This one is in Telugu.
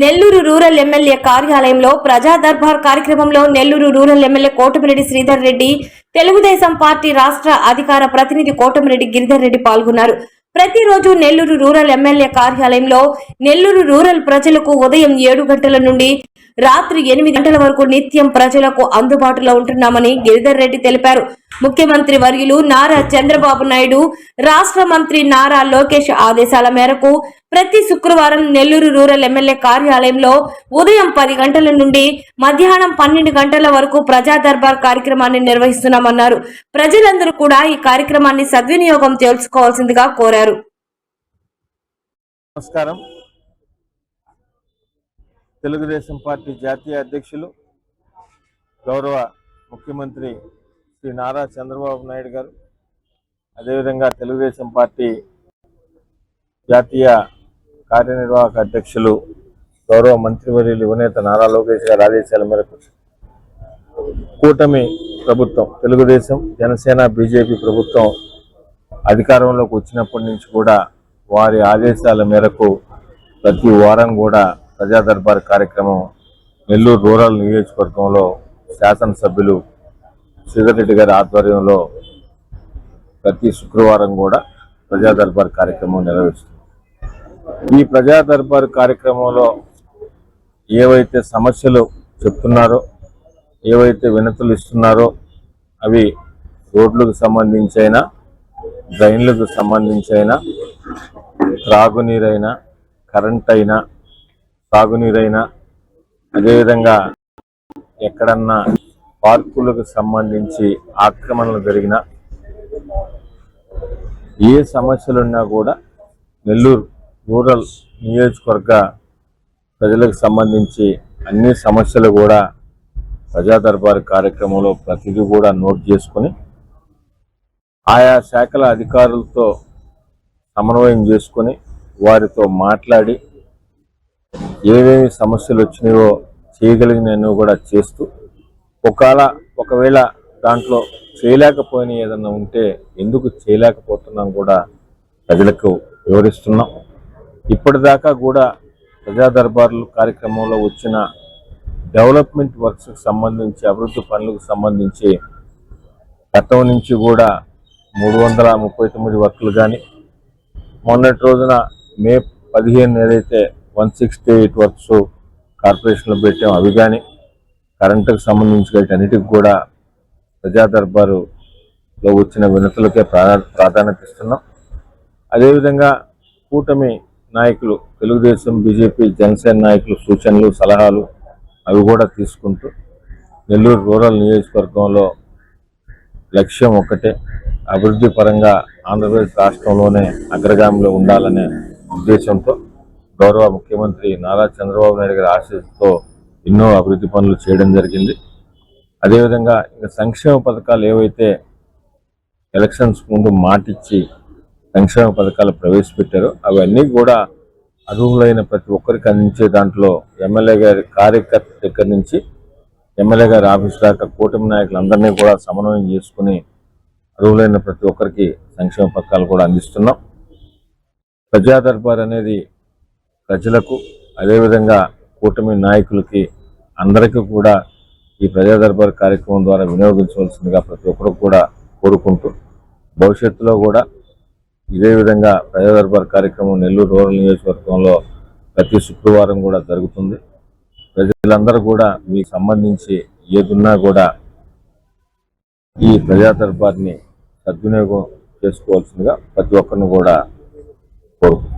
నెల్లూరు రూరల్ ఎమ్మెల్యే కార్యాలయంలో ప్రజా దర్బార్ కార్యక్రమంలో Nellore rural MLA Kotamreddy Sridhar Reddy, Telugu Desam party రాష్ట్ర అధికార ప్రతినిధి కోటమిరెడ్డి గిరిధర్ రెడ్డి పాల్గొన్నారు. ప్రతిరోజు నెల్లూరు రూరల్ ఎమ్మెల్యే కార్యాలయంలో నెల్లూరు రూరల్ ప్రజలకు ఉదయం 7 గంటల నుండి రాత్రి 8 గంటల వరకు నిత్యం ప్రజలకు అందుబాటులో ఉంటున్నామని గిరిధర్ రెడ్డి తెలిపారు. ముఖ్యమంత్రి వర్యులు నారా చంద్రబాబు నాయుడు, రాష్ట్ర మంత్రి నారా లోకేష్ ఆదేశాల మేరకు ప్రతి శుక్రవారం నెల్లూరు రూరల్ ఎమ్మెల్యే కార్యాలయంలో ఉదయం 10 గంటల నుండి మధ్యాహ్నం 12 గంటల వరకు ప్రజా దర్బార్ కార్యక్రమాన్ని నిర్వహిస్తున్నామన్నారు. ప్రజలందరూ కూడా ఈ కార్యక్రమాన్ని సద్వినియోగం చేసుకోవాల్సిందిగా కోరారు. నమస్కారం. తెలుగుదేశం పార్టీ జాతీయ అధ్యక్షులు గౌరవ ముఖ్యమంత్రి శ్రీ నారా చంద్రబాబు నాయుడు గారు, అదేవిధంగా తెలుగుదేశం పార్టీ జాతీయ కార్యనిర్వాహక అధ్యక్షులు గౌరవ మంత్రివర్యులు యువనేత నారా లోకేష్ గారి ఆదేశాల మేరకు కూటమి ప్రభుత్వం, తెలుగుదేశం, జనసేన, బీజేపీ ప్రభుత్వం అధికారంలోకి వచ్చినప్పటి నుంచి కూడా వారి ఆదేశాల మేరకు ప్రతి వారం కూడా ప్రజా దర్బార్ కార్యక్రమం నెల్లూరు రూరల్ నియోజకవర్గంలో శాసనసభ్యులు శ్రీధర్ రెడ్డి గారి ఆధ్వర్యంలో ప్రతి శుక్రవారం కూడా ప్రజా దర్బార్ కార్యక్రమం నిర్వహిస్తుంది. ఈ ప్రజా దర్బార్ కార్యక్రమంలో ఏవైతే సమస్యలు చెప్తున్నారో, ఏవైతే వినతులు ఇస్తున్నారో అవి రోడ్లకు సంబంధించైనా, డ్రైన్లకు సంబంధించైనా, త్రాగునీరైనా, కరెంట్ అయినా, సాగునీరైనా, అదేవిధంగా ఎక్కడన్నా పార్కులకు సంబంధించి ఆక్రమణలు జరిగినా, ఏ సమస్యలున్నా కూడా నెల్లూరు రూరల్ నియోజకవర్గ ప్రజలకు సంబంధించి అన్ని సమస్యలు కూడా ప్రజా దర్బార్ కార్యక్రమంలో ప్రతిదీ కూడా నోట్ చేసుకుని ఆయా శాఖల అధికారులతో సమన్వయం చేసుకుని వారితో మాట్లాడి ఏవేమి సమస్యలు వచ్చినాయో చేయగలిగినవి కూడా చేస్తూ, ఒకవేళ దాంట్లో చేయలేకపోయిన ఏదన్నా ఉంటే ఎందుకు చేయలేకపోతున్నాం కూడా ప్రజలకు వివరిస్తున్నాం. ఇప్పటిదాకా కూడా ప్రజా దర్బార్లు కార్యక్రమంలో వచ్చిన డెవలప్మెంట్ వర్క్స్కి సంబంధించి, అభివృద్ధి పనులకు సంబంధించి గతం నుంచి కూడా 339 వర్కులు కానీ, మొన్నటి రోజున మే 15 ఏదైతే 168 వర్క్స్ కార్పొరేషన్లో పెట్టాం అవి కానీ, కరెంటుకు సంబంధించి వీటన్నిటికి కూడా ప్రజా దర్బారులో వచ్చిన వినతులకే ప్రాధాన్యత ఇస్తున్నాం. అదేవిధంగా కూటమి నాయకులు, తెలుగుదేశం, బీజేపీ, జనసేన నాయకులు సూచనలు, సలహాలు అవి కూడా తీసుకుంటూ నెల్లూరు రూరల్ నియోజకవర్గంలో లక్ష్యం ఒక్కటే, అభివృద్ధి పరంగా ఆంధ్రప్రదేశ్ రాష్ట్రంలోనే అగ్రగామిలో ఉండాలనే ఉద్దేశంతో గౌరవ ముఖ్యమంత్రి నారా చంద్రబాబు నాయుడు గారి ఆశీస్సుతో ఎన్నో అభివృద్ధి పనులు చేయడం జరిగింది. అదేవిధంగా ఇంకా సంక్షేమ పథకాలు ఏవైతే ఎలక్షన్స్ ముందు మాటిచ్చి సంక్షేమ పథకాలు ప్రవేశపెట్టారో అవన్నీ కూడా అర్హులైన ప్రతి ఒక్కరికి అందించే దాంట్లో ఎమ్మెల్యే గారి కార్యకర్త దగ్గర నుంచి ఎమ్మెల్యే గారి ఆఫీస్ దాకా కూటమి నాయకులందరినీ కూడా సమన్వయం చేసుకుని అర్హులైన ప్రతి ఒక్కరికి సంక్షేమ పథకాలు కూడా అందిస్తున్నాం. ప్రజా దర్బార్ అనేది ప్రజలకు, అదేవిధంగా కూటమి నాయకులకి అందరికీ కూడా ఈ ప్రజా దర్బార్ కార్యక్రమం ద్వారా వినియోగించవలసిందిగా ప్రతి ఒక్కరు కూడా కోరుకుంటూ, భవిష్యత్తులో కూడా ఇదే విధంగా ప్రజా దర్బార్ కార్యక్రమం నెల్లూరు రూరల్ నియోజకవర్గంలో ప్రతి శుక్రవారం కూడా జరుగుతుంది. ప్రజలందరూ కూడా మీకు సంబంధించి ఏదున్నా కూడా ఈ ప్రజా దర్బార్ని సద్వినియోగం చేసుకోవాల్సిందిగా ప్రతి ఒక్కరిని కూడా కోరుకుంటున్నాను.